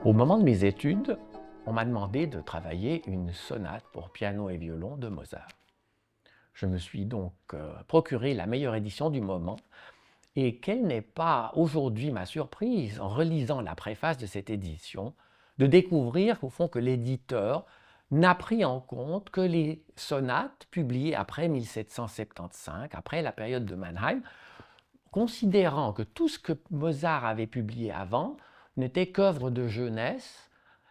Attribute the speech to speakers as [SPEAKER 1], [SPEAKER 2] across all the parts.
[SPEAKER 1] Au moment de mes études, on m'a demandé de travailler une sonate pour piano et violon de Mozart. Je me suis donc procuré la meilleure édition du moment, et quelle n'est pas aujourd'hui ma surprise en relisant la préface de cette édition, de découvrir au fond que l'éditeur n'a pris en compte que les sonates publiées après 1775, après la période de Mannheim, considérant que tout ce que Mozart avait publié avant n'était qu'œuvre de jeunesse,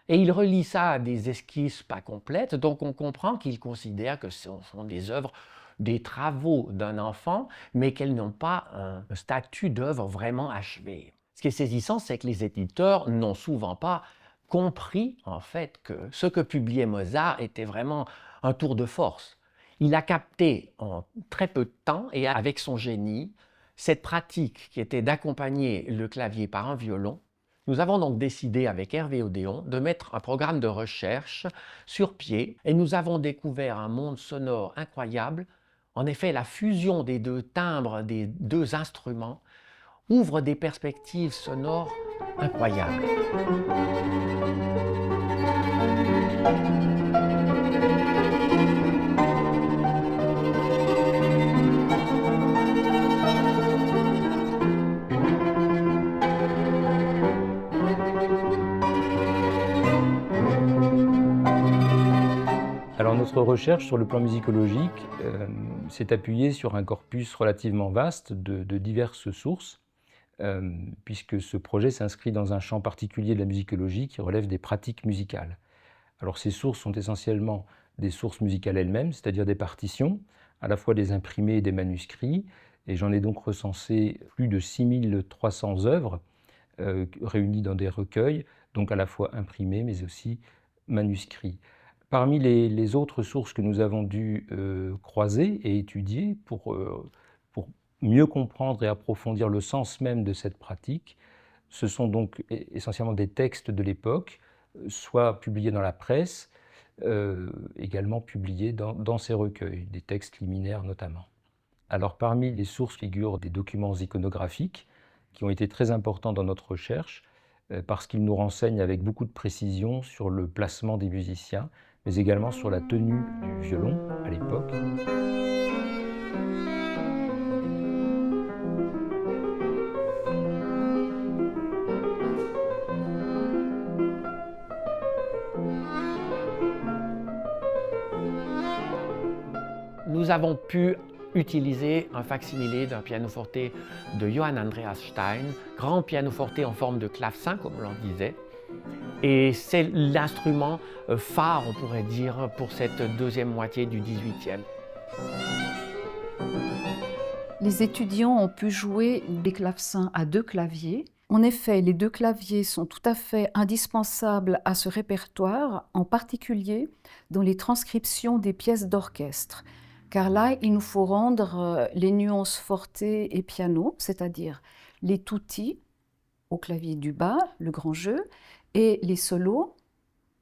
[SPEAKER 1] et il relie ça à des esquisses pas complètes, donc on comprend qu'il considère que ce sont des œuvres, des travaux d'un enfant, mais qu'elles n'ont pas un statut d'œuvre vraiment achevée. Ce qui est saisissant, c'est que les éditeurs n'ont souvent pas compris en fait que ce que publiait Mozart était vraiment un tour de force. Il a capté en très peu de temps et avec son génie cette pratique qui était d'accompagner le clavier par un violon. Nous avons donc décidé avec Hervé Odéon de mettre un programme de recherche sur pied et nous avons découvert un monde sonore incroyable. En effet, la fusion des deux timbres, des deux instruments, ouvre des perspectives sonores incroyables.
[SPEAKER 2] Alors notre recherche sur le plan musicologique s'est appuyée sur un corpus relativement vaste de diverses sources, puisque ce projet s'inscrit dans un champ particulier de la musicologie qui relève des pratiques musicales. Alors ces sources sont essentiellement des sources musicales elles-mêmes, c'est-à-dire des partitions, à la fois des imprimés et des manuscrits, et j'en ai donc recensé plus de 6300 œuvres réunies dans des recueils, donc à la fois imprimés mais aussi manuscrits. Parmi les autres sources que nous avons dû croiser et étudier pour mieux comprendre et approfondir le sens même de cette pratique, ce sont donc essentiellement des textes de l'époque, soit publiés dans la presse, également publiés dans ces recueils, des textes liminaires notamment. Alors parmi les sources figurent des documents iconographiques qui ont été très importants dans notre recherche, parce qu'ils nous renseignent avec beaucoup de précision sur le placement des musiciens, mais également sur la tenue du violon à l'époque.
[SPEAKER 1] Nous avons pu utiliser un facsimilé d'un pianoforte de Johann Andreas Stein, grand pianoforte en forme de clavecin, comme l'on disait. Et c'est l'instrument phare, on pourrait dire, pour cette deuxième moitié du XVIIIe.
[SPEAKER 3] Les étudiants ont pu jouer des clavecins à deux claviers. En effet, les deux claviers sont tout à fait indispensables à ce répertoire, en particulier dans les transcriptions des pièces d'orchestre. Car là, il nous faut rendre les nuances forte et piano, c'est-à-dire les tutti au clavier du bas, le grand jeu, et les solos,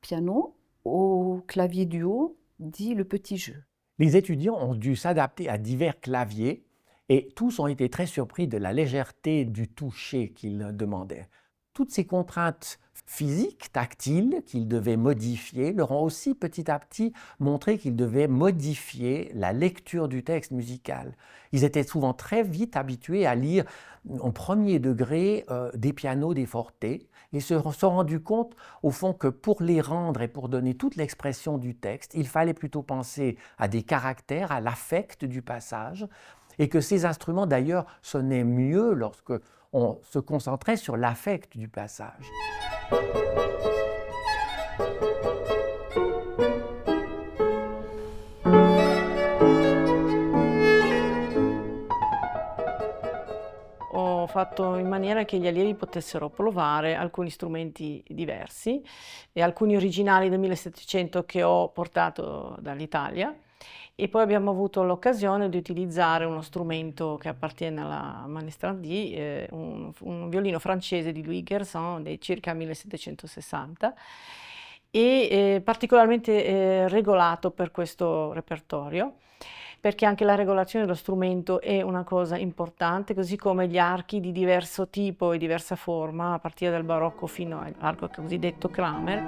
[SPEAKER 3] piano, au clavier du haut, dit le petit jeu.
[SPEAKER 1] Les étudiants ont dû s'adapter à divers claviers et tous ont été très surpris de la légèreté du toucher qu'ils demandaient. Toutes ces contraintes physiques, tactiles, qu'ils devaient modifier, leur ont aussi petit à petit montré qu'ils devaient modifier la lecture du texte musical. Ils étaient souvent très vite habitués à lire au premier degré des pianos, des fortes, et se sont rendus compte au fond que pour les rendre et pour donner toute l'expression du texte, il fallait plutôt penser à des caractères, à l'affect du passage, et que ces instruments d'ailleurs sonnaient mieux lorsque on se concentrait sur l'affect du passage.
[SPEAKER 4] Ho fatto in maniera che gli allievi potessero provare alcuni strumenti diversi e alcuni originali del 1700 che ho portato dall'Italia. E poi abbiamo avuto l'occasione di utilizzare uno strumento che appartiene alla Manestrandi, un violino francese di Louis Gerson dei circa 1760 e particolarmente regolato per questo repertorio. perché anche la regolazione dello strumento è una cosa importante, così come gli archi di diverso tipo e diversa forma, a partire dal barocco fino all'arco cosiddetto Kramer.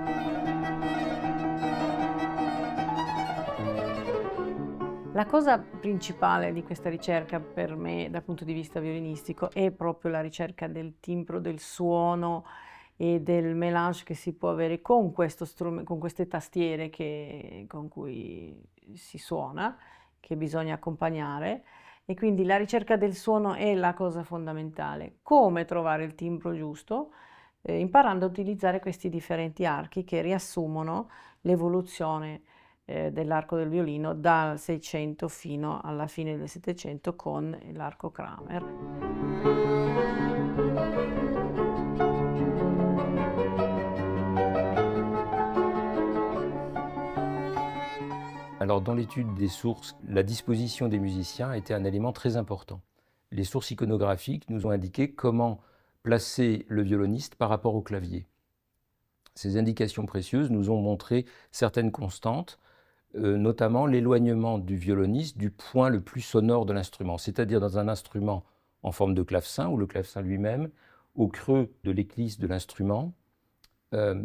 [SPEAKER 4] La cosa principale di questa ricerca per me, dal punto di vista violinistico, è proprio la ricerca del timbro, del suono e del mélange che si può avere con con queste tastiere con cui si suona, che bisogna accompagnare. E quindi la ricerca del suono è la cosa fondamentale. Come trovare il timbro giusto? Imparando a utilizzare questi differenti archi che riassumono l'evoluzione dell'arco del violino dal 600 fino alla fine del 700 con l'arco Kramer.
[SPEAKER 2] Alors, dans l'étude des sources, la disposition des musiciens était un élément très important. Les sources iconographiques nous ont indiqué comment placer le violoniste par rapport au clavier. Ces indications précieuses nous ont montré certaines constantes, notamment l'éloignement du violoniste du point le plus sonore de l'instrument, c'est-à-dire dans un instrument en forme de clavecin ou le clavecin lui-même, au creux de l'éclisse de l'instrument,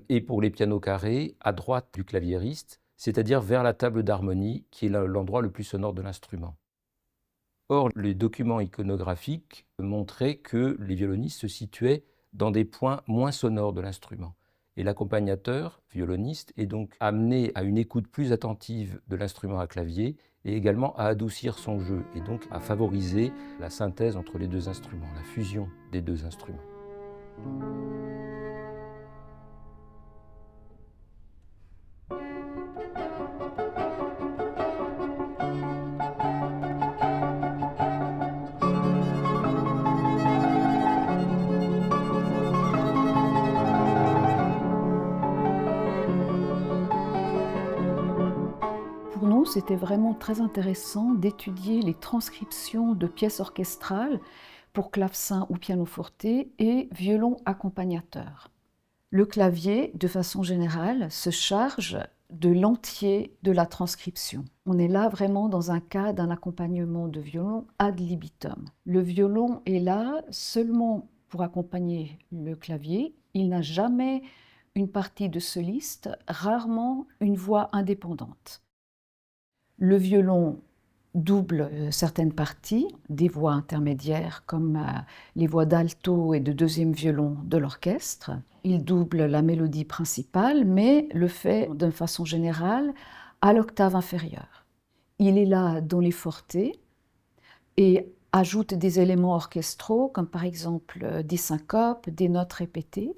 [SPEAKER 2] et pour les pianos carrés, à droite du claviériste, c'est-à-dire vers la table d'harmonie, qui est l'endroit le plus sonore de l'instrument. Or, les documents iconographiques montraient que les violonistes se situaient dans des points moins sonores de l'instrument. Et l'accompagnateur, violoniste, est donc amené à une écoute plus attentive de l'instrument à clavier et également à adoucir son jeu et donc à favoriser la synthèse entre les deux instruments, la fusion des deux instruments.
[SPEAKER 3] Pour nous, c'était vraiment très intéressant d'étudier les transcriptions de pièces orchestrales pour clavecin ou pianoforte et violon accompagnateur. Le clavier, de façon générale, se charge de l'entier de la transcription. On est là vraiment dans un cas d'un accompagnement de violon ad libitum. Le violon est là seulement pour accompagner le clavier. Il n'a jamais une partie de soliste, rarement une voix indépendante. Le violon double certaines parties, des voix intermédiaires comme les voix d'alto et de deuxième violon de l'orchestre. Il double la mélodie principale, mais le fait d'une façon générale à l'octave inférieure. Il est là dans les fortés et ajoute des éléments orchestraux comme par exemple des syncopes, des notes répétées.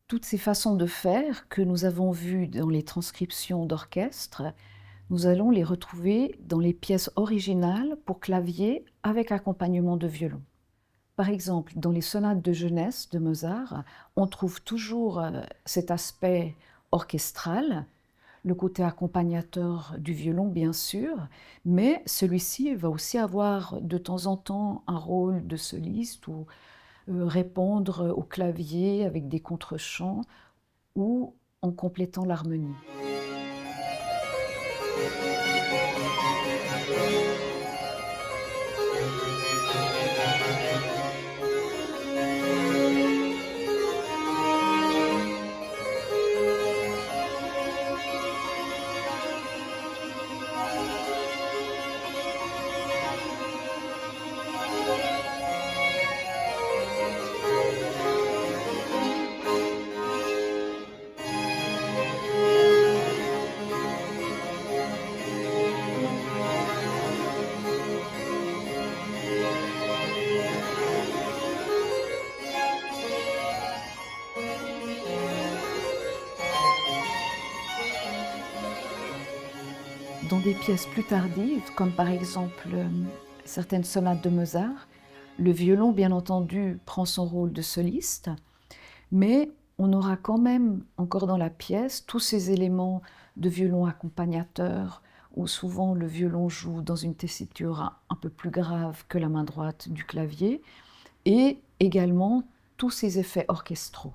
[SPEAKER 3] Toutes ces façons de faire que nous avons vues dans les transcriptions d'orchestre, nous allons les retrouver dans les pièces originales pour clavier avec accompagnement de violon. Par exemple, dans les sonates de jeunesse de Mozart, on trouve toujours cet aspect orchestral, le côté accompagnateur du violon bien sûr, mais celui-ci va aussi avoir de temps en temps un rôle de soliste ou répondre au clavier avec des contre-chants ou en complétant l'harmonie. Dans des pièces plus tardives, comme par exemple certaines sonates de Mozart, le violon, bien entendu, prend son rôle de soliste, mais on aura quand même encore dans la pièce tous ces éléments de violon accompagnateur, où souvent le violon joue dans une tessiture un peu plus grave que la main droite du clavier, et également tous ces effets orchestraux.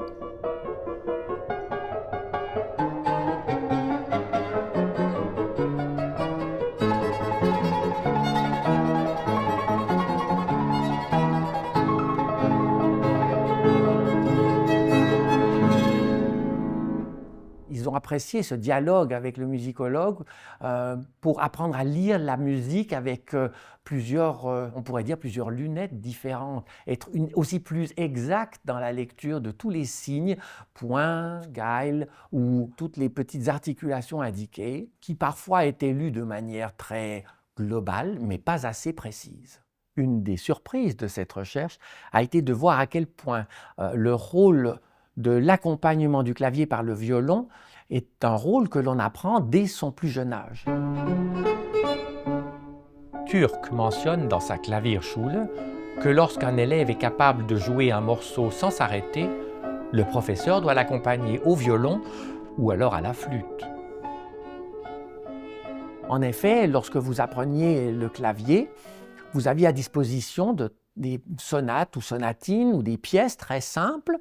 [SPEAKER 1] Ils ont apprécié ce dialogue avec le musicologue pour apprendre à lire la musique avec plusieurs, on pourrait dire plusieurs lunettes différentes, être aussi plus exact dans la lecture de tous les signes, points, guile ou toutes les petites articulations indiquées, qui parfois étaient lues de manière très globale, mais pas assez précise. Une des surprises de cette recherche a été de voir à quel point le rôle de l'accompagnement du clavier par le violon est un rôle que l'on apprend dès son plus jeune âge. Türk mentionne dans sa Klavierschule que lorsqu'un élève est capable de jouer un morceau sans s'arrêter, le professeur doit l'accompagner au violon ou alors à la flûte. En effet, lorsque vous appreniez le clavier, vous aviez à disposition des sonates ou sonatines ou des pièces très simples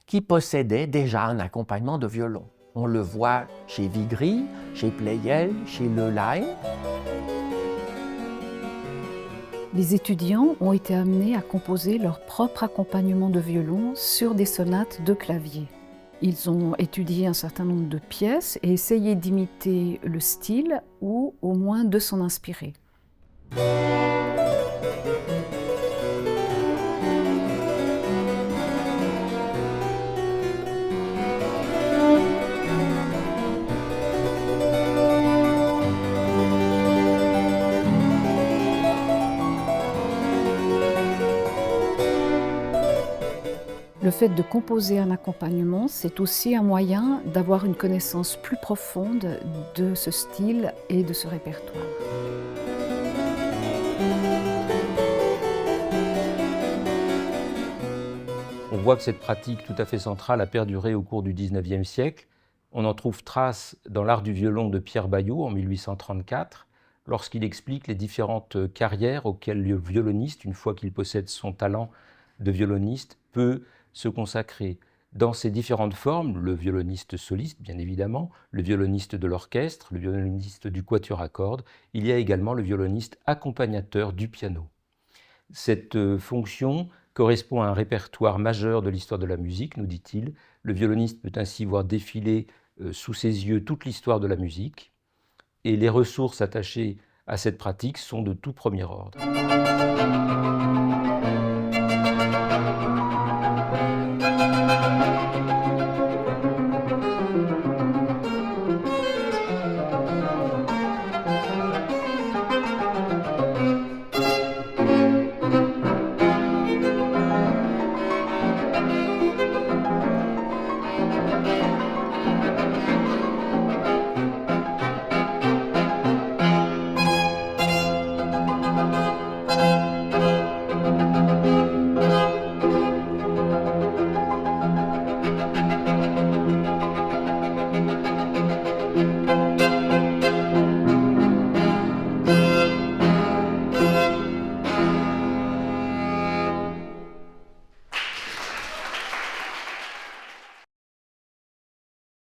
[SPEAKER 1] qui possédaient déjà un accompagnement de violon. On le voit chez Vigry, chez Pleyel, chez Lelay.
[SPEAKER 3] Les étudiants ont été amenés à composer leur propre accompagnement de violon sur des sonates de clavier. Ils ont étudié un certain nombre de pièces et essayé d'imiter le style ou au moins de s'en inspirer. Le fait de composer un accompagnement, c'est aussi un moyen d'avoir une connaissance plus profonde de ce style et de ce répertoire.
[SPEAKER 2] On voit que cette pratique tout à fait centrale a perduré au cours du XIXe siècle. On en trouve trace dans l'art du violon de Pierre Baillot en 1834, lorsqu'il explique les différentes carrières auxquelles le violoniste, une fois qu'il possède son talent de violoniste, peut se consacrer dans ses différentes formes, le violoniste soliste bien évidemment, le violoniste de l'orchestre, le violoniste du quatuor à cordes, il y a également le violoniste accompagnateur du piano. Cette fonction correspond à un répertoire majeur de l'histoire de la musique, nous dit-il. Le violoniste peut ainsi voir défiler sous ses yeux toute l'histoire de la musique, et les ressources attachées à cette pratique sont de tout premier ordre.